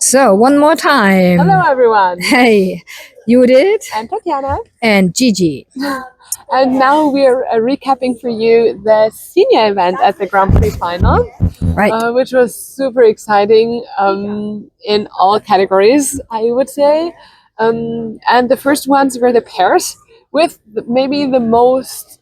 So, one more time. Hello, everyone. Hey, Judith And Tatjana. and Gigi. And now we're recapping for you the senior event at the Grand Prix final, Right. which was super exciting in all categories, I would say. And the first ones were the pairs, with maybe the most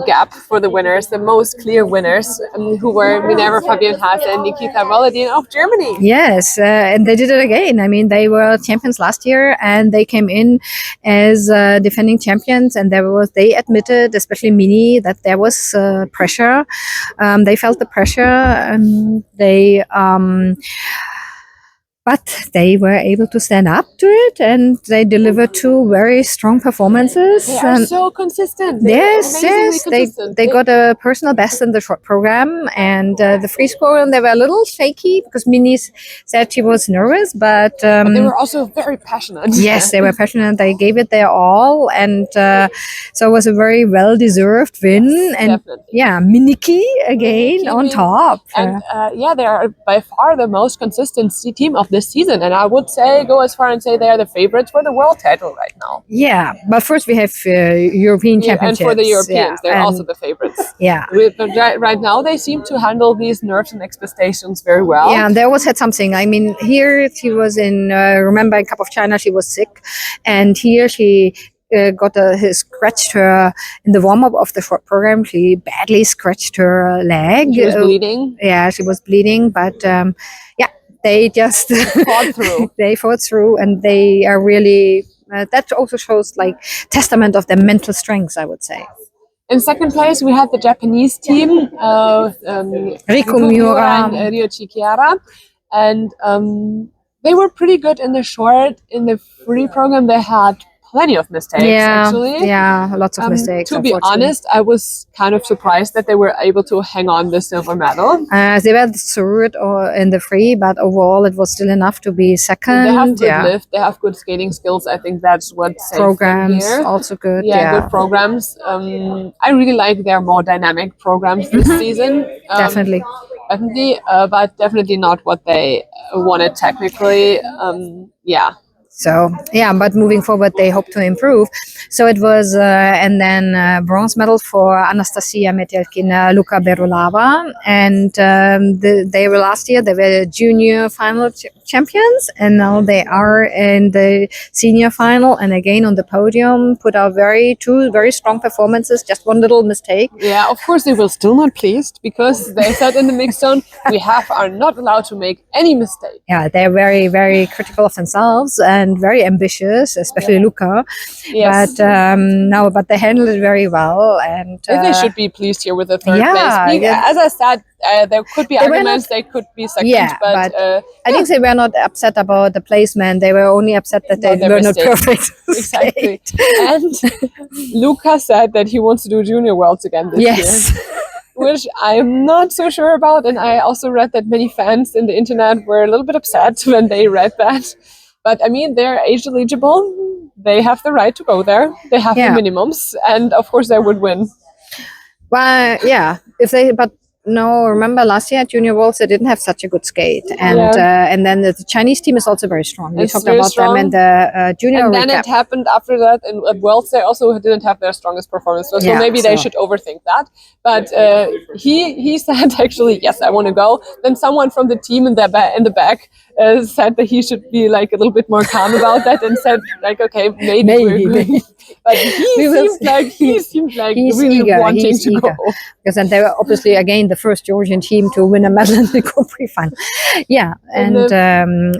gap for the winners, the most clear winners, who were Minerva Fabian Haase and Nikita Volodin of Germany. Yes, and they did it again. I mean, they were champions last year, and they came in as defending champions. And they admitted, especially Mini, that there was pressure. They felt the pressure. But they were able to stand up to it, and they delivered two very strong performances. They are so consistent. Yes, Consistent. they got a personal best in the short program, and the free score, they were a little shaky because Mini said she was nervous, but they were also very passionate. Yes, they were passionate. They gave it their all, and so it was a very well-deserved win. And Definitely. yeah, Miniki again on top. And they are by far the most consistent team of this season, and I would go as far and say they are the favorites for the world title right now. Yeah, but first we have European championships, and for the Europeans, they're also the favorites. Yeah, but right now they seem to handle these nerves and expectations very well. Yeah, and they always had something. I mean, here she was in. Remember, in Cup of China, she was sick, and here she. Scratched her in the warm-up of the short program. She badly scratched her leg. She was bleeding. Yeah, she was bleeding, but they just fought through. They fought through, and they are really. That also shows like testament of their mental strength, I would say. In second place, we had the Japanese team, Riku Miura and Ryochi Chiara, and they were pretty good in the short. In the free program, they had plenty of mistakes, actually. Yeah, lots of mistakes. To be honest, I was kind of surprised that they were able to hang on the silver medal. They were third in the free, but overall it was still enough to be second. They have good lift, they have good skating skills. I think that's what saved programs them here. Also good. Good programs. I really like their more dynamic programs this season. Definitely, but definitely not what they wanted technically. So but moving forward, they hope to improve. So it was, and then bronze medal for Anastasia Metelkina, Luca Berulava, and they were last year. They were junior final champions, and now they are in the senior final, and again on the podium. Put out two very strong performances. Just one little mistake. Yeah, of course they were still not pleased because they said in the mixed zone are not allowed to make any mistake. Yeah, they're very, very critical of themselves and very ambitious, especially Luca. Yes. But they handled it very well, and they should be pleased here with the third place. As I said, there could be arguments they could be second, but I think they were not upset about the placement. They were only upset that they were not perfect. Exactly. And Luca said that he wants to do Junior Worlds again this year. Which I'm not so sure about, and I also read that many fans in the internet were a little bit upset when they read that. But I mean, they're age eligible. They have the right to go there. They have the minimums, and of course, they would win. Well, remember last year at Junior Worlds they didn't have such a good skate, and then the Chinese team is also very strong. We talked about them in the junior. And then it happened after that, and at Worlds they also didn't have their strongest performance. So maybe they should overthink that. But he said actually, yes, I want to go. Then someone from the team in the back said that he should be like a little bit more calm about that, and said like, okay, maybe. But he seemed like really wanting to go. Because then they were obviously again the first Georgian team to win a medal in the Grand Prix final. Yeah, and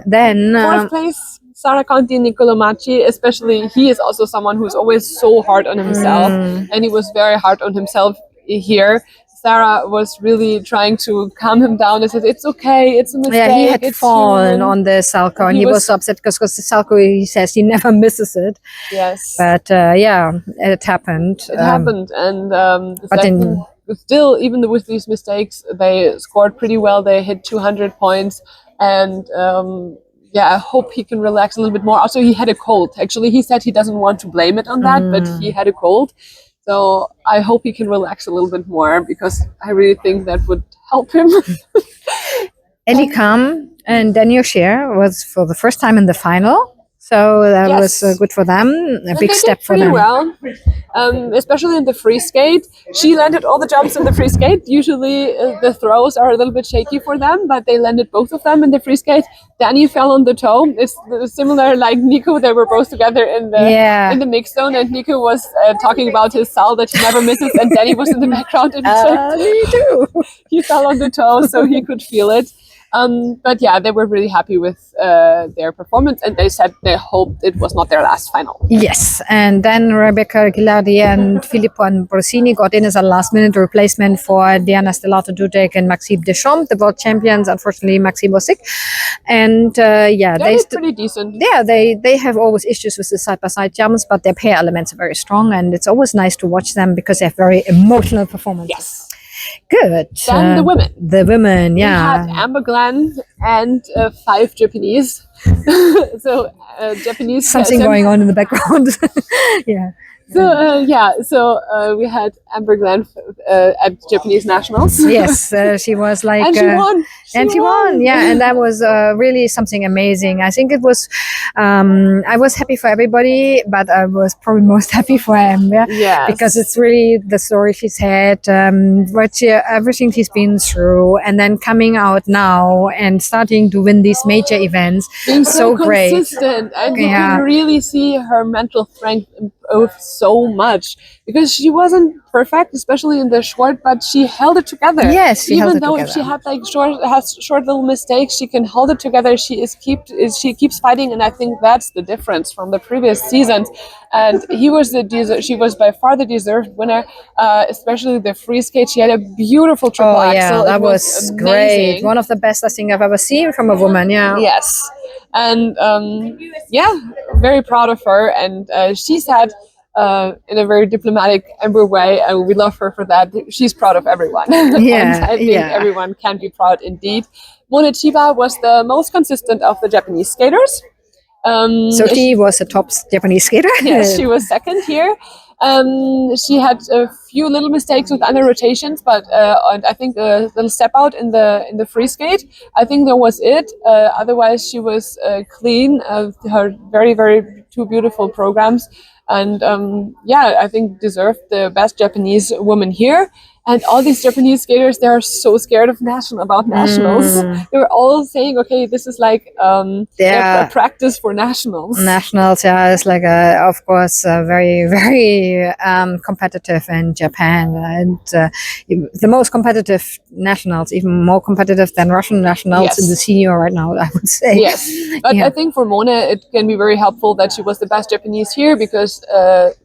then fourth place, Sara Conti, Niccolò Macci, especially he is also someone who's always so hard on himself, and he was very hard on himself here. Sarah was really trying to calm him down and said, it's okay, it's a mistake. Yeah, he had fallen on the Salco, and he was upset because the Salco, he says he never misses it. Yes. But it happened. It happened, and still, even with these mistakes, they scored pretty well. They hit 200 points, and I hope he can relax a little bit more. Also, he had a cold. Actually, he said he doesn't want to blame it on that, but he had a cold. So I hope he can relax a little bit more, because I really think that would help him. Ellie Kam And Daniel Scheer was for the first time in the final. So that was good for them. A big step for them. Well, especially in the free skate. She landed all the jumps in the free skate. Usually the throws are a little bit shaky for them, but they landed both of them in the free skate. Danny fell on the toe. It's similar like Nico. They were both together in the mixed zone, and Nico was talking about his sal that he never misses, and Danny was in the background. And me too. He fell on the toe, so he could feel it. But yeah, they were really happy with their performance, and they said they hoped it was not their last final. Yes, and then Rebecca Ghilardi and Filippo Ambrosini got in as a last-minute replacement for Diana Stellato-Dudek and Maxime Deschamps, the world champions. Unfortunately, Maxime was sick, and they pretty decent. Yeah, they have always issues with the side-by-side jumps, but their pair elements are very strong, and it's always nice to watch them because they have very emotional performances. Yes. Good. Then the women. The women, yeah. We had Amber Glenn and 5 Japanese. So Japanese. Something going on in the background. Yeah. So we had Amber Glenn at Japanese nationals. Yes, she was like, and she won. She won. Yeah, and that was really something amazing. I think it was. I was happy for everybody, but I was probably most happy for Amber. Yes. Because it's really the story she's had, everything she's been through, and then coming out now and starting to win these major events. Being so great. Consistent, and you can really see her mental strength improve so much, because she wasn't perfect, especially in the short, but she held it together. Yes, even though if she had like short little mistakes, she can hold it together. She keeps fighting, and I think that's the difference from the previous seasons. And she was by far the deserved winner, especially the free skate. She had a beautiful triple axel. That was great. One of the best I think I've ever seen from a woman. Yeah. Yes. And very proud of her. And she said in a very diplomatic Amber way, and we love her for that, she's proud of everyone. Yeah, and I think everyone can be proud indeed. Mone Chiba was the most consistent of the Japanese skaters. So she was a top Japanese skater. Yes, she was second here. She had a few little mistakes with under rotations, but and I think a little step out in the free skate. I think that was it. Otherwise, she was clean. Her very, very 2 beautiful programs, and I think deserved the best Japanese woman here. And all these Japanese skaters, they are so scared of nationals. They were all saying, "Okay, this is like a practice for nationals." Nationals, yeah, it's like of course, very, very competitive in Japan, and the most competitive nationals, even more competitive than Russian nationals in the senior right now, I would say. Yes, but I think for Mone, it can be very helpful that she was the best Japanese here, because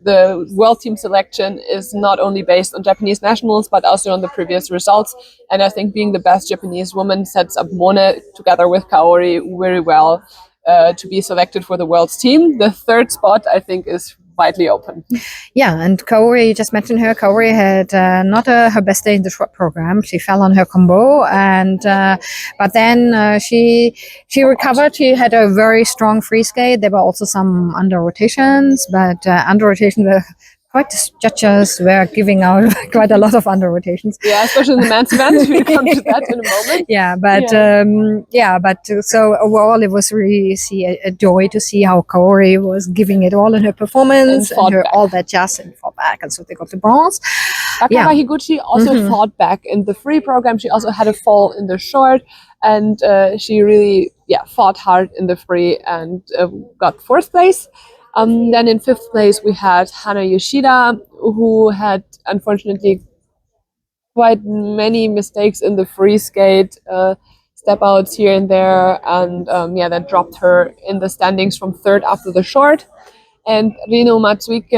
the world team selection is not only based on Japanese nationals, but also on the previous results. And I think being the best Japanese woman sets up Mone together with Kaori very well to be selected for the world's team. The 3rd spot, I think, is widely open. Yeah, and Kaori, you just mentioned her. Kaori had not her best day in the short program. She fell on her combo, and but then she recovered. She had a very strong free skate. There were also some under rotations, but under rotation were quite the judges were giving out quite a lot of under rotations. Yeah, especially in the men's event. We'll come to that in a moment. But so overall, it was really a joy to see how Kaori was giving it all in her performance and her all that jazz and fought back, and so they got the bronze. Akaba Higuchi also fought back in the free program. She also had a fall in the short, and she really fought hard in the free and got 4th place. Then in 5th place, we had Hana Yoshida, who had, unfortunately, quite many mistakes in the free skate, step outs here and there, and that dropped her in the standings from 3rd after the short. And Rino Matsuike,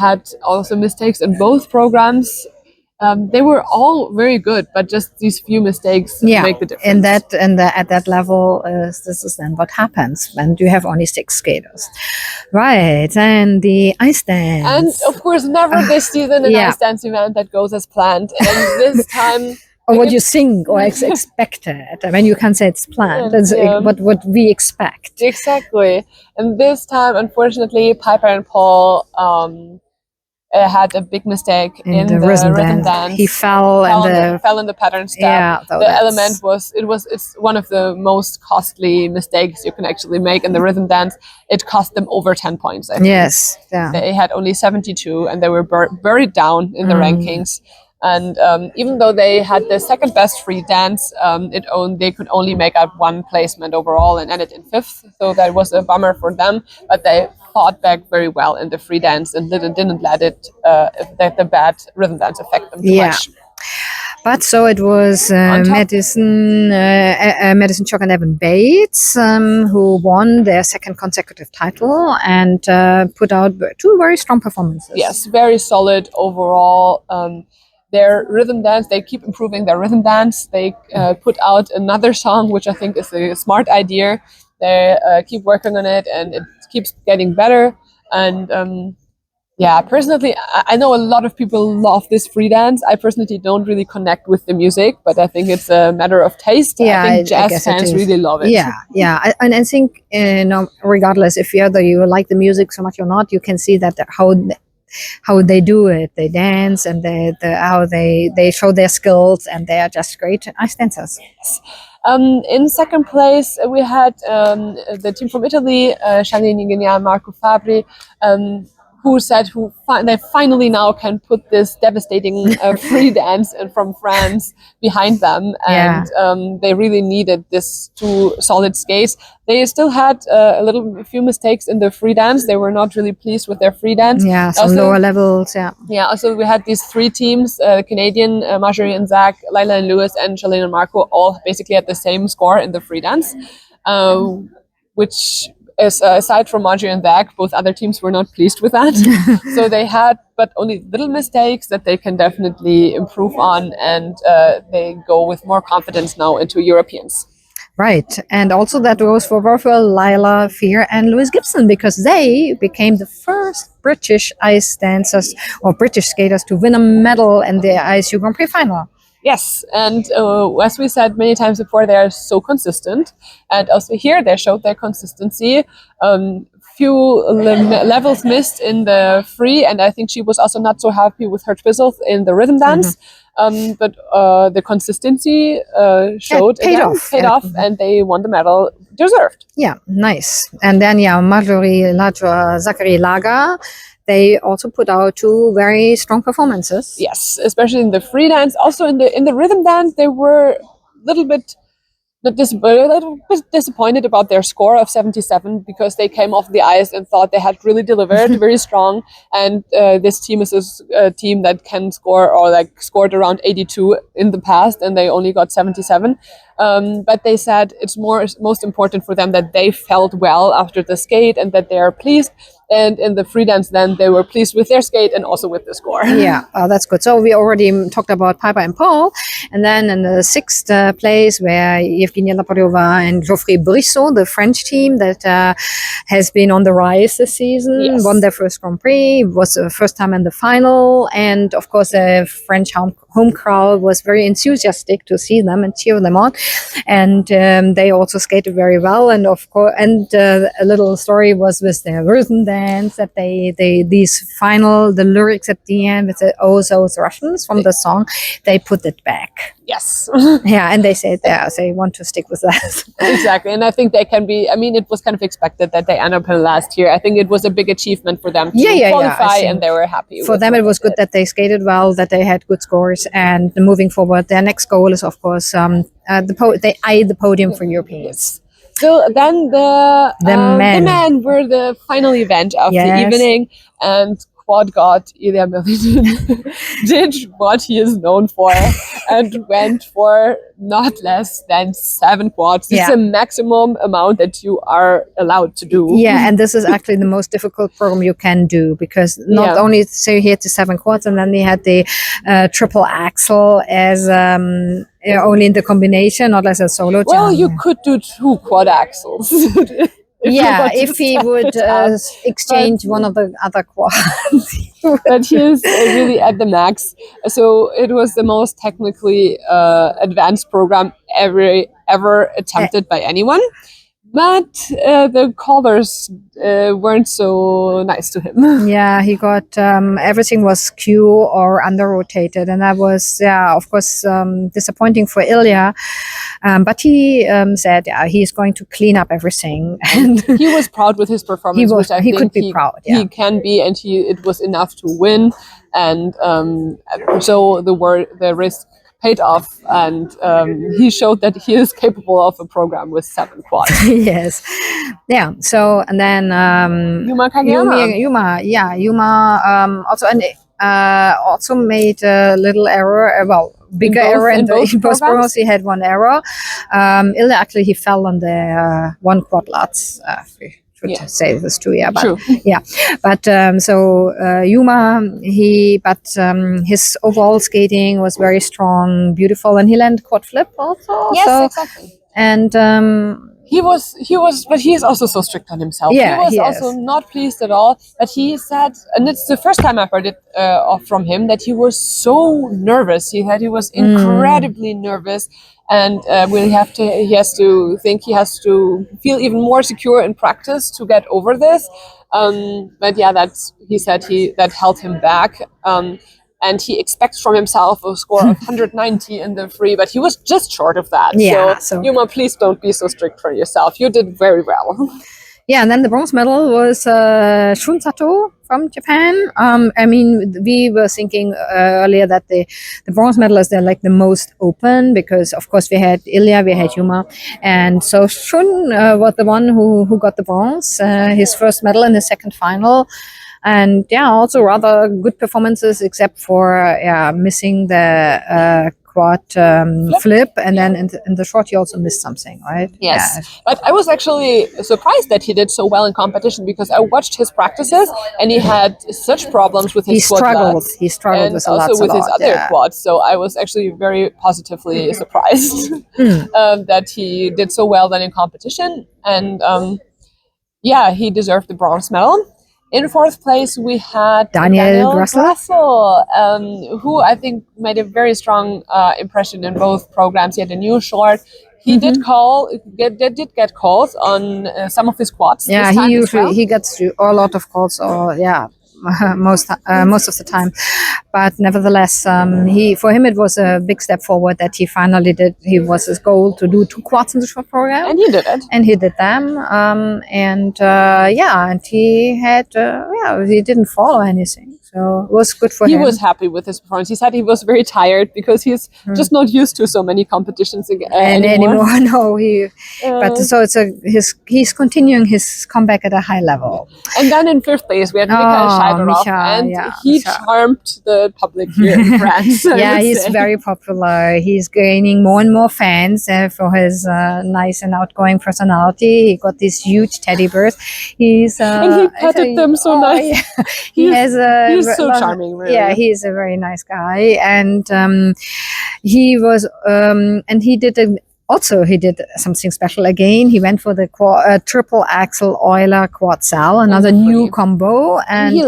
had also mistakes in both programs. They were all very good, but just these few mistakes make the difference. At that level, this is then what happens when you have only 6 skaters, right? And the ice dance, and of course, never this season an ice dance event that goes as planned. And this time, or what you think or expected. I mean, you can't say it's planned. It's what we expect. Exactly. And this time, unfortunately, Piper and Paul had a big mistake in the rhythm dance. He fell in the pattern step. Yeah, the element it's one of the most costly mistakes you can actually make in the rhythm dance. It cost them over 10 points, I think. Yes, yeah. They had only 72 and they were buried down in the rankings. And even though they had the second best free dance, they could only make out one placement overall and ended in 5th. So that was a bummer for them. But they fought back very well in the free dance and didn't let the bad rhythm dance affect them too much. But so it was Madison Chock and Evan Bates who won their second consecutive title and put out 2 very strong performances. Yes, very solid overall. Their rhythm dance, they keep improving their rhythm dance. They put out another song, which I think is a smart idea. They keep working on it and it keeps getting better. And personally, I know a lot of people love this free dance. I personally don't really connect with the music, but I think it's a matter of taste. Yeah, I think jazz fans really love it. Yeah. And I think, regardless if you like the music so much or not, you can see that how they do it. They dance and how they show their skills, and they are just great ice dancers. In second place, we had the team from Italy, Charlene Ingenia and Marco Fabri, who said they finally now can put this devastating free dance from France behind them. And they really needed this 2 solid skates. They still had a few mistakes in the free dance. They were not really pleased with their free dance. Yeah, some lower levels, Yeah, also we had these 3 teams, Canadian, Marjorie and Zach, Lila and Lewis, and Charlene and Marco, all basically had the same score in the free dance, which is, aside from Marjorie and Zach, both other teams were not pleased with that. So they had but only little mistakes that they can definitely improve on, and they go with more confidence now into Europeans. Right, and also that goes for Rafael, Lila, Fear, and Louis Gibson, because they became the first British ice dancers or British skaters to win a medal in the ISU Grand Prix final. Yes, and as we said many times before, they are so consistent, and also here they showed their consistency. Few levels missed in the free, and I think she was also not so happy with her twizzles in the rhythm dance. But the consistency showed paid off, and they won the medal deserved. Yeah, nice. And then Marjorie Ladra, Zachary Laga, they also put out 2 very strong performances. Yes, especially in the free dance. Also in the rhythm dance, they were a little bit disappointed about their score of 77, because they came off the ice and thought they had really delivered very strong. And this team is a team that can score, or scored around 82 in the past, and they only got 77. But they said it's most important for them that they felt well after the skate and that they are pleased. And in the free dance, then they were pleased with their skate and also with the score. Yeah, that's good. So we already talked about Piper and Paul. And then in the 6th place, where Evgenia Laporyova and Geoffrey Brissot, the French team that has been on the rise this season, won their first Grand Prix, was the first time in the final. And of course, the French home crowd was very enthusiastic to see them and cheer them on. And they also skated very well. And of course, a little story was with their rhythm dance, that the lyrics at the end with the "Oh those Russians" from the song, they put it back. Yes. Yeah, and they said they want to stick with that. Exactly, and I think they can be. I mean, it was kind of expected that they end up in last year. I think it was a big achievement for them to qualify, and they were happy. For them, it was good that they skated well, that they had good scores, and moving forward, their next goal is, of course, they eye the podium for Europeans. So then the men were the final event of the evening, and quad god Ilya Melinin did what he is known for and went for not less than 7 quads. It's a maximum amount that you are allowed to do. Yeah, and this is actually the most difficult program you can do, because not only he had the 7 quads, and then they had the triple axel as only in the combination, not as a solo. Well, you could do 2 quad axels. If he would exchange one of the other quads. But he is really at the max. So it was the most technically advanced program ever attempted by anyone. But the callers weren't so nice to him. Yeah, he got everything was Q or under rotated, and that was of course disappointing for Ilya. But he said he's going to clean up everything, and he was proud with his performance. he could be proud. Yeah. He can be, and it was enough to win, and so the risk paid off, and he showed that he is capable of a program with 7 quads. Yes, yeah. So and then Yuma Kageyama. Yuma also made a little error. Bigger error in both programs. He had one error. Ilya actually he fell on the 1 quad lats. To say this too, but true. But Yuma, his overall skating was very strong, beautiful, and he landed quad flip also. Yes, exactly. And he was, but he is also so strict on himself. Yeah, he was also not pleased at all. But he said, and it's the first time I've heard it from him, that he was so nervous. He was incredibly nervous. And he has to think he has to feel even more secure in practice to get over this. But yeah, he said that held him back. And he expects from himself a score of 190 in the free, but he was just short of that. Yeah, so Yuma, please don't be so strict for yourself. You did very well. Yeah, and then the bronze medal was Shun Sato from Japan. I mean, we were thinking earlier that the bronze medal is the most open because, of course, we had Ilya, we had Yuma, and so Shun was the one who got the bronze, his first medal in the second final. And also rather good performances, except for missing the quad flip, and then in the short he also missed something, right? Yes, but I was actually surprised that he did so well in competition because I watched his practices and he had such problems with his quad. He struggled with also with his other quads. So I was actually very positively surprised that he did so well then in competition, and he deserved the bronze medal. In 4th place, we had Daniel Grassel, who I think made a very strong impression in both programs. He had a new short. He did get calls on some of his quads. Yeah, he gets a lot of calls. Most of the time, but nevertheless, for him it was a big step forward that he finally did. He was his goal to do 2 quads in the short program, and he did it. And he did them, and he had he didn't follow anything. So it was good for him. He was happy with his performance. He said he was very tired because he's just not used to so many competitions anymore. No, but so he's continuing his comeback at a high level. And then in 5th place we had Mikael Scheidorov, and he charmed the public here in France. He's very popular. He's gaining more and more fans for his nice and outgoing personality. He got these huge teddy bears. And he petted them so nice. Yeah. He's so charming, really. Yeah, he's a very nice guy, and he was, and he did something special again. He went for the triple axel Euler quad cell, another new combo, and he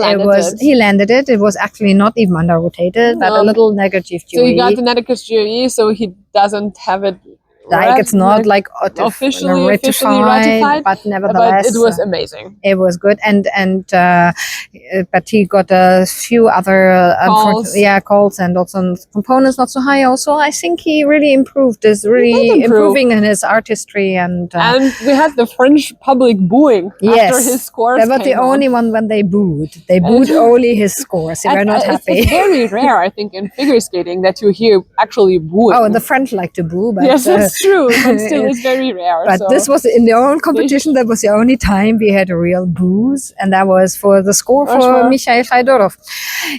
landed it. It was actually not even under rotated, but a little negative GOE. So he got the negative GOE, so he doesn't have it. It's not officially ratified, but nevertheless, but it was amazing. It was good, and but he got a few other calls and also components not so high. Also, I think he really improved. Is really improving in his artistry, and we had the French public booing after his scores. They were the only one when they booed. They booed only his scores. They were not happy. It's very rare, I think, in figure skating that you hear actually booing. Oh, the French like to boo, but yes, that's true, but still it's very rare. But this was in their own competition. That was the only time we had a real booze, and that was for the score for Mikhail Scheidorov.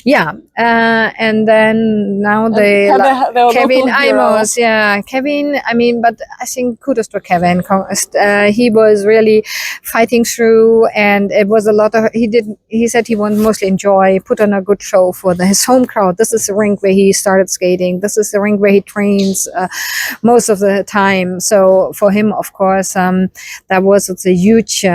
Yeah, and then now Kevin Imos. Yeah, Kevin. I mean, but I think kudos to Kevin. He was really fighting through, and it was a lot of. He said he wanted mostly enjoy, put on a good show for his home crowd. This is the rink where he started skating. This is the rink where he trains most of the time. So for him, of course, that was a huge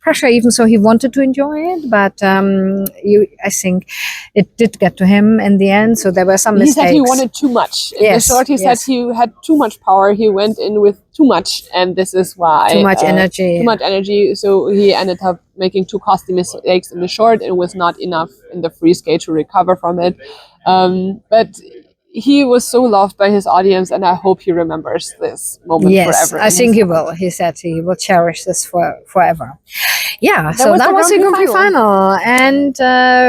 pressure, even so he wanted to enjoy it, but I think it did get to him in the end, so there were some mistakes. He said he wanted too much. In short, he said he had too much power. He went in with too much, and this is why too much energy. Too much energy. So he ended up making two costly mistakes in the short, and was not enough in the free skate to recover from it. But he was so loved by his audience, and I hope he remembers this moment forever. Yes, I think he will. He said he will cherish this forever. Yeah, so that was the Grand Prix final. And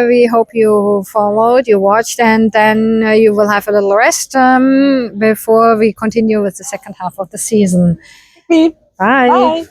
we hope you followed, you watched, and then you will have a little rest before we continue with the second half of the season. Bye. Bye.